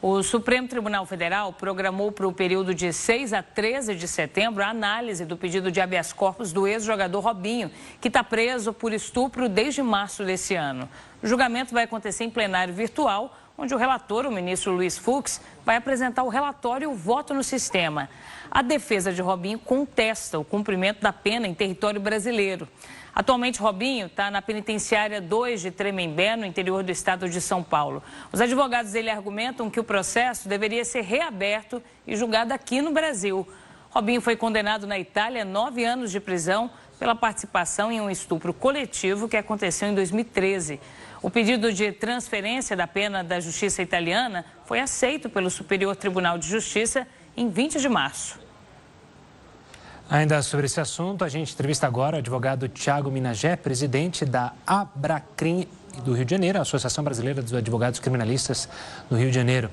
O Supremo Tribunal Federal programou para o período de 6 a 13 de setembro a análise do pedido de habeas corpus do ex-jogador Robinho, que está preso por estupro desde março desse ano. O julgamento vai acontecer em plenário virtual, onde o relator, o ministro Luiz Fux, vai apresentar o relatório e o voto no sistema. A defesa de Robinho contesta o cumprimento da pena em território brasileiro. Atualmente, Robinho está na penitenciária 2 de Tremembé, no interior do estado de São Paulo. Os advogados dele argumentam que o processo deveria ser reaberto e julgado aqui no Brasil. Robinho foi condenado na Itália a 9 anos de prisão pela participação em um estupro coletivo que aconteceu em 2013. O pedido de transferência da pena da Justiça italiana foi aceito pelo Superior Tribunal de Justiça em 20 de março. Ainda sobre esse assunto, a gente entrevista agora o advogado Thiago Minagé, presidente da Abracrim do Rio de Janeiro, a Associação Brasileira dos Advogados Criminalistas do Rio de Janeiro.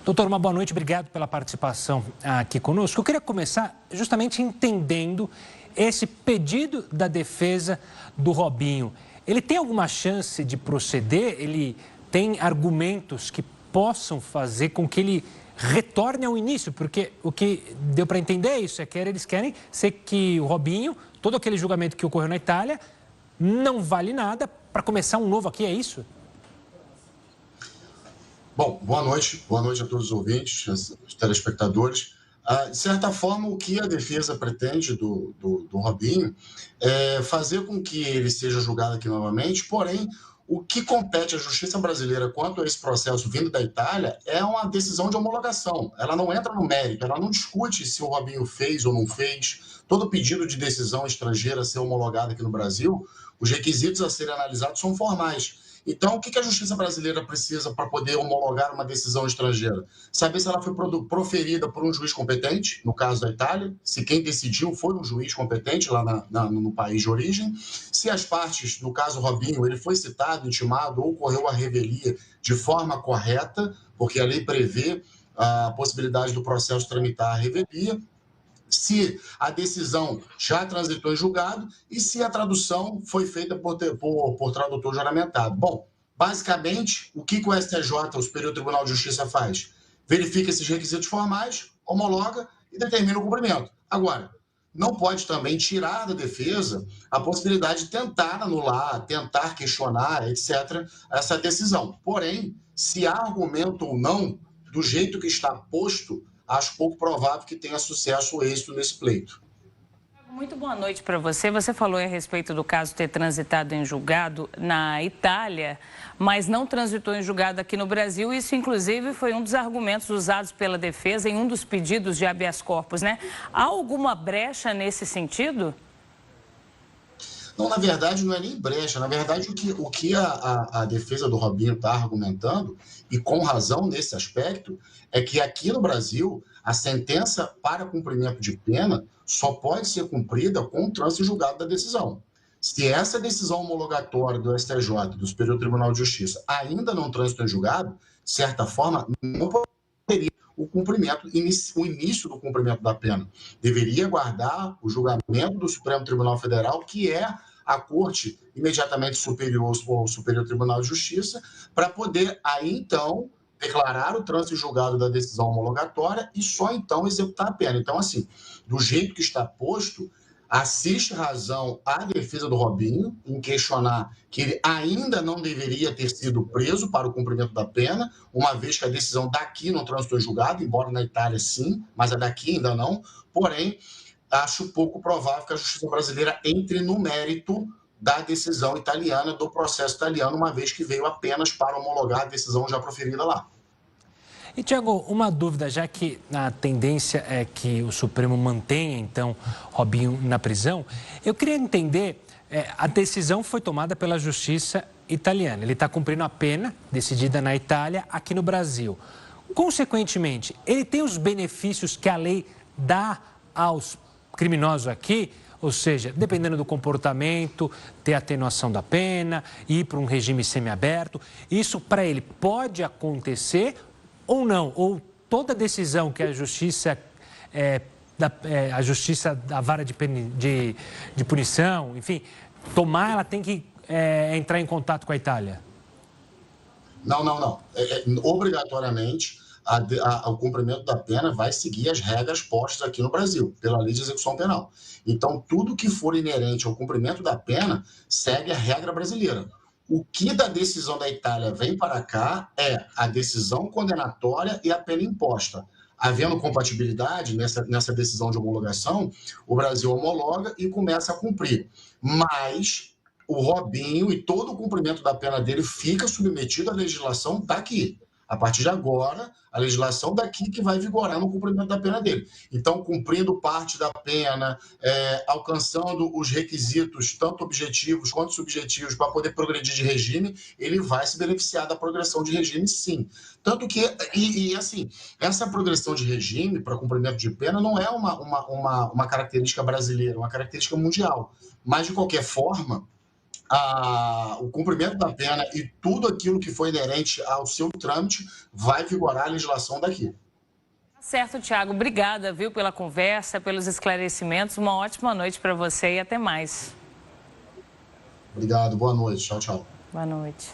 Doutor, uma boa noite, obrigado pela participação aqui conosco. Eu queria começar justamente entendendo esse pedido da defesa do Robinho. Ele tem alguma chance de proceder? Ele tem argumentos que possam fazer com que ele retorne ao início? Porque o que deu para entender é isso, eles querem ser que o Robinho, todo aquele julgamento que ocorreu na Itália, não vale nada para começar um novo aqui, é isso? Bom, boa noite a todos os ouvintes, os telespectadores. De certa forma, o que a defesa pretende do Robinho é fazer com que ele seja julgado aqui novamente, porém, o que compete à justiça brasileira quanto a esse processo vindo da Itália é uma decisão de homologação. Ela não entra no mérito, ela não discute se o Robinho fez ou não fez. Todo pedido de decisão estrangeira a ser homologado aqui no Brasil, os requisitos a serem analisados são formais. Então, o que a justiça brasileira precisa para poder homologar uma decisão estrangeira? Saber se ela foi proferida por um juiz competente, no caso da Itália, se quem decidiu foi um juiz competente lá no país de origem, se as partes, no caso Robinho, ele foi citado, intimado ou ocorreu a revelia de forma correta, porque a lei prevê a possibilidade do processo tramitar a revelia, se a decisão já transitou em julgado e se a tradução foi feita por tradutor juramentado. Bom, basicamente, o que o STJ, o Superior Tribunal de Justiça, faz? Verifica esses requisitos formais, homologa e determina o cumprimento. Agora, não pode também tirar da defesa a possibilidade de tentar anular, tentar questionar, etc., essa decisão. Porém, se há argumento ou não, do jeito que está posto, acho pouco provável que tenha sucesso ou êxito nesse pleito. Muito boa noite para você. Você falou a respeito do caso ter transitado em julgado na Itália, mas não transitou em julgado aqui no Brasil. Isso, inclusive, foi um dos argumentos usados pela defesa em um dos pedidos de habeas corpus, né? Há alguma brecha nesse sentido? Não, na verdade, não é nem brecha. Na verdade, o que a defesa do Robinho está argumentando, e com razão nesse aspecto, é que aqui no Brasil, a sentença para cumprimento de pena só pode ser cumprida com o trânsito julgado da decisão. Se essa decisão homologatória do STJ, do Superior Tribunal de Justiça, ainda não transitou em julgado, de certa forma, não poderia o cumprimento, o início do cumprimento da pena. Deveria aguardar o julgamento do Supremo Tribunal Federal, que é a Corte imediatamente superior ao Superior Tribunal de Justiça, para poder, aí então, declarar o trânsito julgado da decisão homologatória e só então executar a pena. Então, assim, do jeito que está posto, assiste razão à defesa do Robinho em questionar que ele ainda não deveria ter sido preso para o cumprimento da pena, uma vez que a decisão daqui não transitou em julgado, embora na Itália sim, mas a daqui ainda não. Porém, acho pouco provável que a justiça brasileira entre no mérito da decisão italiana, do processo italiano, uma vez que veio apenas para homologar a decisão já proferida lá. E, Thiago, uma dúvida, já que a tendência é que o Supremo mantenha, então, Robinho na prisão, eu queria entender, a decisão foi tomada pela Justiça italiana, ele está cumprindo a pena decidida na Itália, aqui no Brasil. Consequentemente, ele tem os benefícios que a lei dá aos criminosos aqui, ou seja, dependendo do comportamento, ter atenuação da pena, ir para um regime semiaberto, isso para ele pode acontecer ou não? Ou toda decisão que a justiça da vara de punição, enfim, tomar, ela tem que entrar em contato com a Itália? Não. Obrigatoriamente, o cumprimento da pena vai seguir as regras postas aqui no Brasil, pela Lei de Execução Penal. Então, tudo que for inerente ao cumprimento da pena segue a regra brasileira. O que da decisão da Itália vem para cá é a decisão condenatória e a pena imposta. Havendo compatibilidade nessa decisão de homologação, o Brasil homologa e começa a cumprir. Mas o Robinho e todo o cumprimento da pena dele fica submetido à legislação daqui. A partir de agora, a legislação daqui que vai vigorar no cumprimento da pena dele. Então, cumprindo parte da pena, alcançando os requisitos, tanto objetivos quanto subjetivos, para poder progredir de regime, ele vai se beneficiar da progressão de regime, sim. Tanto que, assim, essa progressão de regime para cumprimento de pena não é uma característica brasileira, uma característica mundial. Mas, de qualquer forma, o cumprimento da pena e tudo aquilo que foi inerente ao seu trâmite vai vigorar a legislação daqui. Certo, Thiago. Obrigada, viu, pela conversa, pelos esclarecimentos. Uma ótima noite para você e até mais. Obrigado. Boa noite. Tchau, tchau. Boa noite.